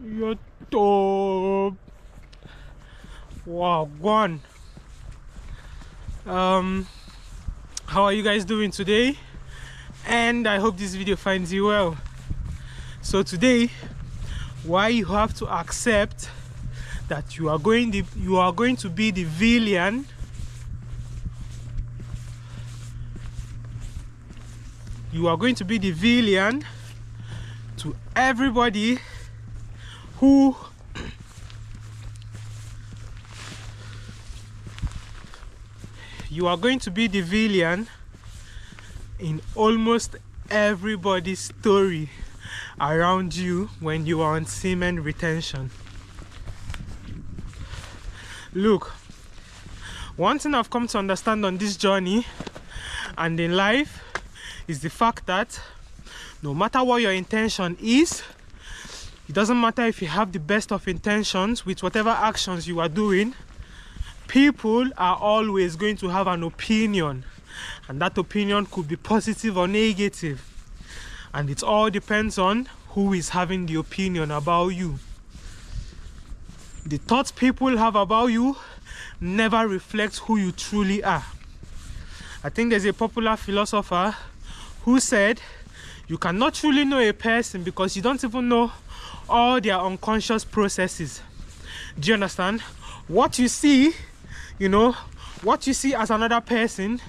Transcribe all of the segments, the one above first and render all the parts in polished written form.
YouTube. Wow, gone. How are you guys doing today? And I hope this video finds you well. So today, why you have to accept that you are going to be the villain to everybody who you are going to be the villain in almost everybody's story around you when you are on semen retention. Look, one thing I've come to understand on this journey and in life is the fact that no matter what your intention is, it doesn't matter if you have the best of intentions with whatever actions you are doing, people are always going to have an opinion, and that opinion could be positive or negative, and it all depends on who is having the opinion about you. The thoughts people have about you never reflect who you truly are. I think there's a popular philosopher who said you cannot truly know a person because you don't even know all their unconscious processes. Do you understand? What you see, what you see as another person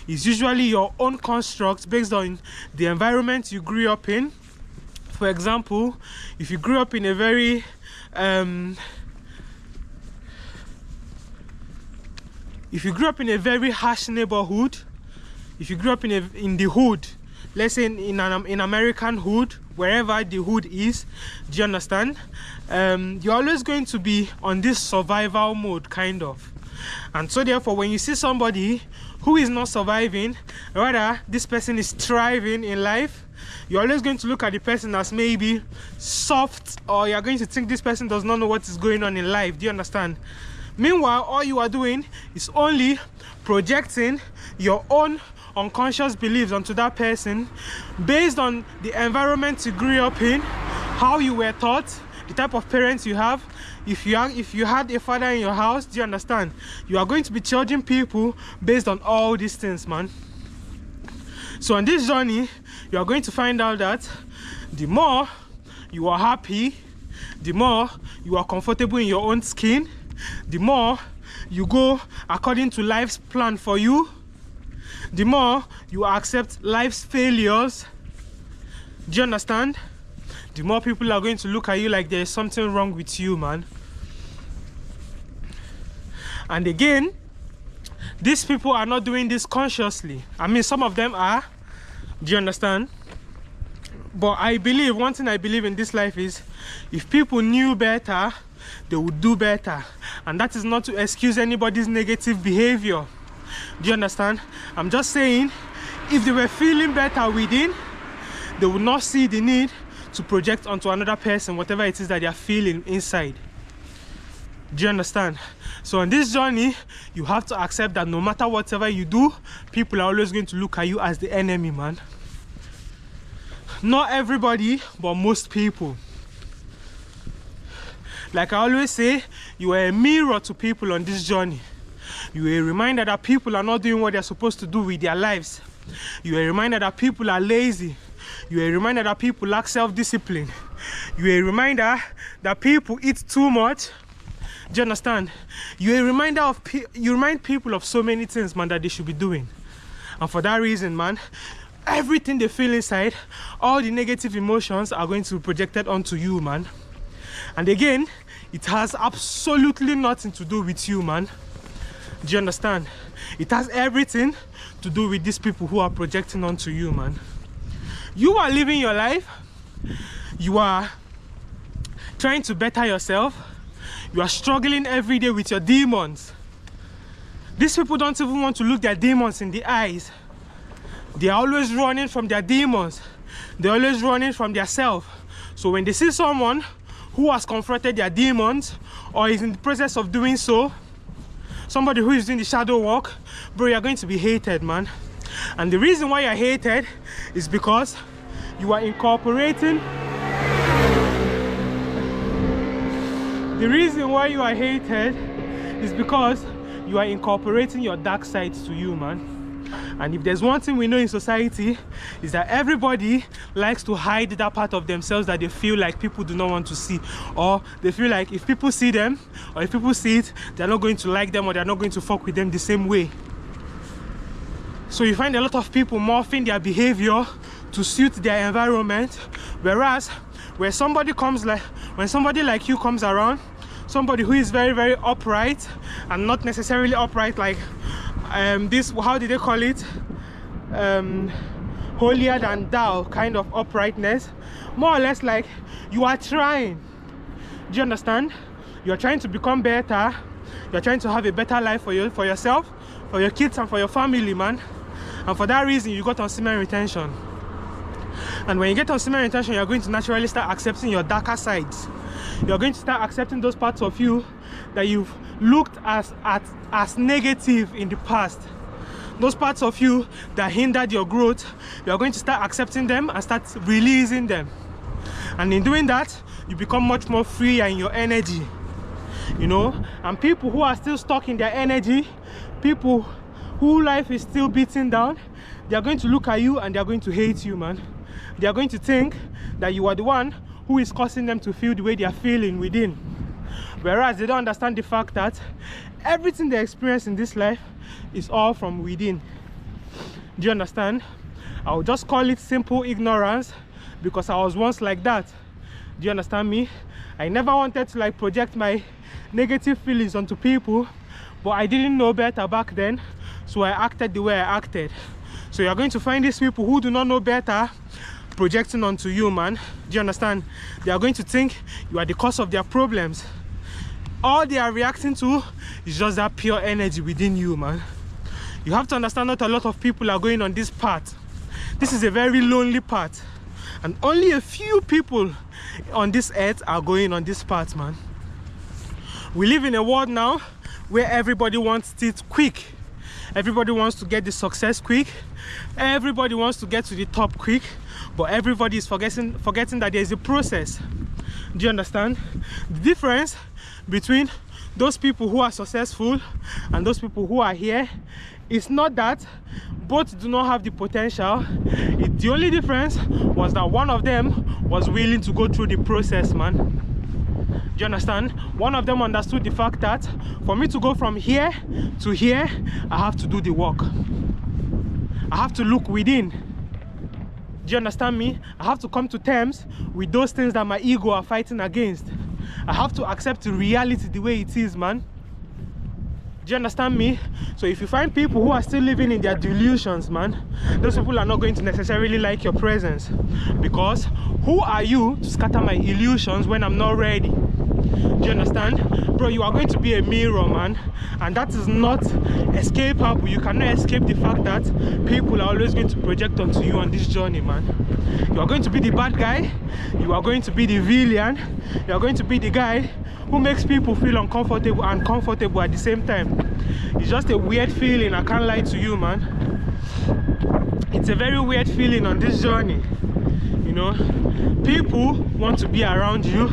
is usually your own construct based on the environment you grew up in. For example, if you grew up in a very harsh neighborhood, if you grew up in the hood, let's say in American hood, wherever the hood is, do you understand? You're always going to be on this survival mode, kind of. And so therefore, when you see somebody who is not surviving, rather this person is thriving in life, you're always going to look at the person as maybe soft, or you're going to think this person does not know what is going on in life. Do you understand? Meanwhile, all you are doing is only projecting your own unconscious beliefs onto that person based on the environment you grew up in, how you were taught, the type of parents you have. If you had a father in your house, do you understand? You are going to be judging people based on all these things, man. So on this journey, you are going to find out that the more you are happy, the more you are comfortable in your own skin, the more you go according to life's plan for you, the more you accept life's failures, do you understand? The more people are going to look at you like there's something wrong with you, man. And again, these people are not doing this consciously. I mean, some of them are, do you understand? But one thing I believe in this life is, if people knew better, they would do better. And that is not to excuse anybody's negative behavior. Do you understand? I'm just saying, if they were feeling better within, they would not see the need to project onto another person whatever it is that they are feeling inside. Do you understand? So on this journey, you have to accept that no matter whatever you do, people are always going to look at you as the enemy, man. Not everybody, but most people. Like I always say, you are a mirror to people on this journey. You are a reminder that people are not doing what they're supposed to do with their lives. You are a reminder that people are lazy. You are a reminder that people lack self-discipline. You are a reminder that people eat too much. Do you understand? You are a reminder you remind people of so many things, man, that they should be doing. And for that reason, man, everything they feel inside, all the negative emotions are going to be projected onto you, man. And again, it has absolutely nothing to do with you, man. Do you understand? It has everything to do with these people who are projecting onto you, man. You are living your life. You are trying to better yourself. You are struggling every day with your demons. These people don't even want to look their demons in the eyes. They are always running from their demons. They're always running from their self. So when they see someone who has confronted their demons or is in the process of doing so, somebody who is doing the shadow work, bro, you're going to be hated, man. And the reason why you're hated is because you are incorporating The reason why you are hated is because you are incorporating your dark side to you, man. And if there's one thing we know in society, is that everybody likes to hide that part of themselves that they feel like people do not want to see, or they feel like if people see them, or if people see it, they're not going to like them, or they're not going to fuck with them the same way. So you find a lot of people morphing their behavior to suit their environment, whereas when somebody like you comes around, somebody who is very, very upright, and not necessarily upright like this, how did they call it, holier than thou kind of uprightness, more or less like you are trying. Do you understand? You're trying to become better. You're trying to have a better life for yourself, for your kids, and for your family, man. And for that reason, you got on semen retention. And when you get on semen retention, you're going to naturally start accepting your darker sides. You're going to start accepting those parts of you that you've looked as negative in the past. Those parts of you that hindered your growth, you're going to start accepting them and start releasing them. And in doing that, you become much more free in your energy, you know. And people who are still stuck in their energy, people who life is still beating down, they're going to look at you and they're going to hate you, man. They're going to think that you are the one who is causing them to feel the way they are feeling within. Whereas they don't understand the fact that everything they experience in this life is all from within. Do you understand? I'll just call it simple ignorance, because I was once like that. Do you understand me? I never wanted to like project my negative feelings onto people, but I didn't know better back then, so I acted the way I acted. So you're going to find these people who do not know better projecting onto you, man. Do you understand? They are going to think you are the cause of their problems. All they are reacting to is just that pure energy within you, man. You have to understand not a lot of people are going on this path. This is a very lonely path, and only a few people on this earth are going on this path, man. We live in a world now where everybody wants it quick. Everybody wants to get the success quick. Everybody wants to get to the top quick, but everybody is forgetting that there is a process. Do you understand? The difference between those people who are successful and those people who are here is not that both do not have the potential. The only difference was that one of them was willing to go through the process, man. Do you understand? One of them understood the fact that for me to go from here to here, I have to do the work. I have to look within. Do you understand me? I have to come to terms with those things that my ego are fighting against. I have to accept the reality the way it is, man. Do you understand me? So if you find people who are still living in their delusions, man, those people are not going to necessarily like your presence, because who are you to scatter my illusions when I'm not ready? Do you understand? Bro, you are going to be a mirror, man, and that is not escapable. You cannot escape the fact that people are always going to project onto you on this journey, man. You are going to be the bad guy, you are going to be the villain, you are going to be the guy who makes people feel uncomfortable and comfortable at the same time. It's just a weird feeling, I can't lie to you, man. It's a very weird feeling on this journey, you know. People want to be around you,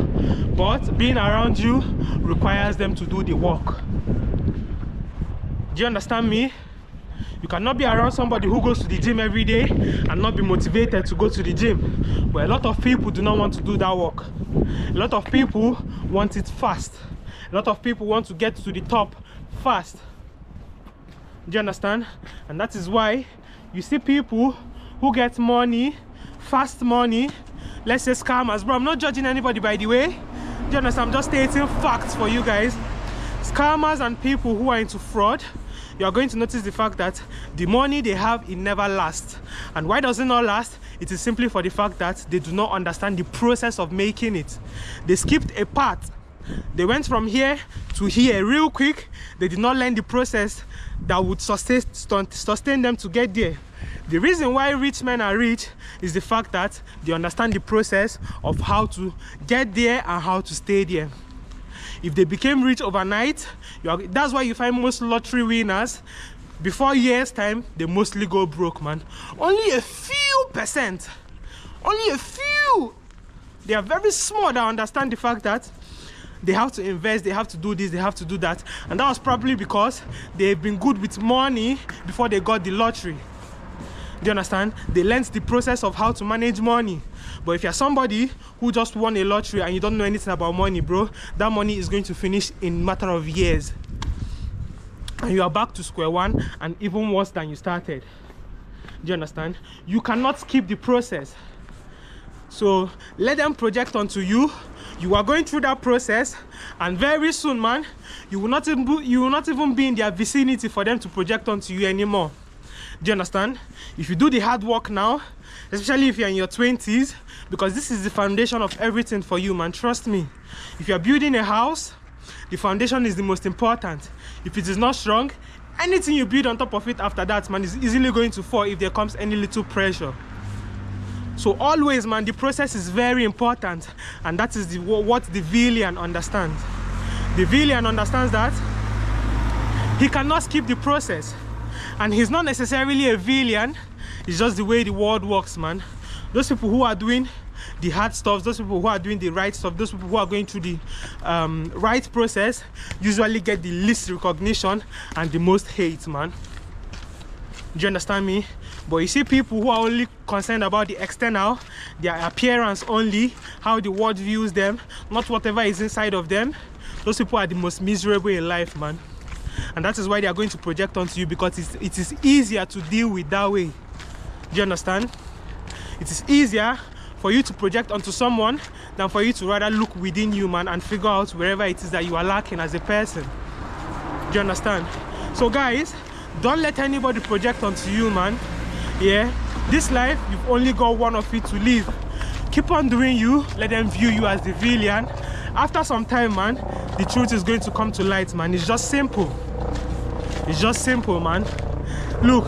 but being around you requires them to do the work. Do you understand me? You cannot be around somebody who goes to the gym every day and not be motivated to go to the gym. But a lot of people do not want to do that work. A lot of people want it fast. A lot of people want to get to the top fast. Do you understand? And that is why you see people who get money, fast money, let's say scammers. Bro, I'm not judging anybody, by the way. Do you understand? I'm just stating facts for you guys. Scammers and people who are into fraud, you are going to notice the fact that the money they have, it never lasts. And why does it not last? It is simply for the fact that they do not understand the process of making it. They skipped a part. They went from here to here real quick. They did not learn the process that would sustain them to get there. The reason why rich men are rich is the fact that they understand the process of how to get there and how to stay there. If they became rich overnight, that's why you find most lottery winners, before years time, they mostly go broke, man. Only a few percent, only a few, they are very small that understand the fact that they have to invest, they have to do this, they have to do that. And that was probably because they've been good with money before they got the lottery. Do you understand? They learned the process of how to manage money. But if you're somebody who just won a lottery and you don't know anything about money, bro, that money is going to finish in a matter of years. And you are back to square one, and even worse than you started. Do you understand? You cannot skip the process. So let them project onto you. You are going through that process, and very soon, man, you will not even be in their vicinity for them to project onto you anymore. Do you understand? If you do the hard work now, especially if you're in your 20s, because this is the foundation of everything for you, man. Trust me. If you're building a house, the foundation is the most important. If it is not strong, anything you build on top of it after that, man, is easily going to fall if there comes any little pressure. So always, man, the process is very important, and that is what the VILLIAN understands. The VILLIAN understands that he cannot skip the process, and he's not necessarily a villain. It's just the way the world works, man. Those people who are doing the hard stuff, those people who are doing the right stuff, those people who are going through the right process usually get the least recognition and the most hate, man. Do you understand me? But you see people who are only concerned about the external, their appearance only, how the world views them, not whatever is inside of them. Those people are the most miserable in life, man. And that is why they are going to project onto you, because it is easier to deal with that way. Do you understand? It is easier for you to project onto someone than for you to rather look within you, man, and figure out wherever it is that you are lacking as a person. Do you understand? So guys, don't let anybody project onto you, man. Yeah, this life, you've only got one of it to live. Keep on doing you. Let them view you as the villain. After some time, man, the truth is going to come to light, man. It's just simple. It's just simple, man. Look,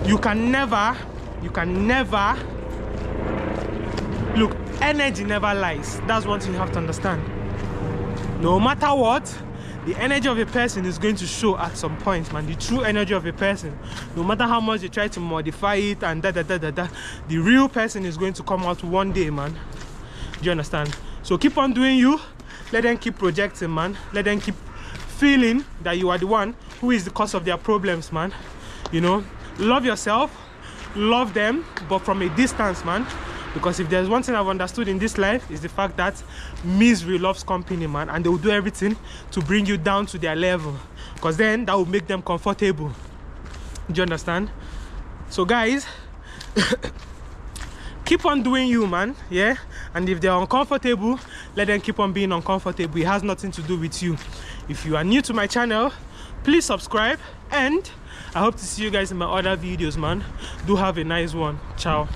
you can never look, energy never lies. That's one thing you have to understand. No matter what, the energy of a person is going to show at some point, man. The true energy of a person, no matter how much they try to modify it and the real person is going to come out one day, man. Do you understand? So keep on doing you. Let them keep projecting, man. Let them keep feeling that you are the one who is the cause of their problems, man. You know, love yourself, love them, but from a distance, man. Because if there's one thing I've understood in this life, is the fact that misery loves company, man, and they will do everything to bring you down to their level, because then that will make them comfortable. Do you understand? So guys, keep on doing you, man. Yeah, and if they're uncomfortable, let them keep on being uncomfortable. It has nothing to do with you. If you are new to my channel, please subscribe, and I hope to see you guys in my other videos, man. Do have a nice one. Ciao.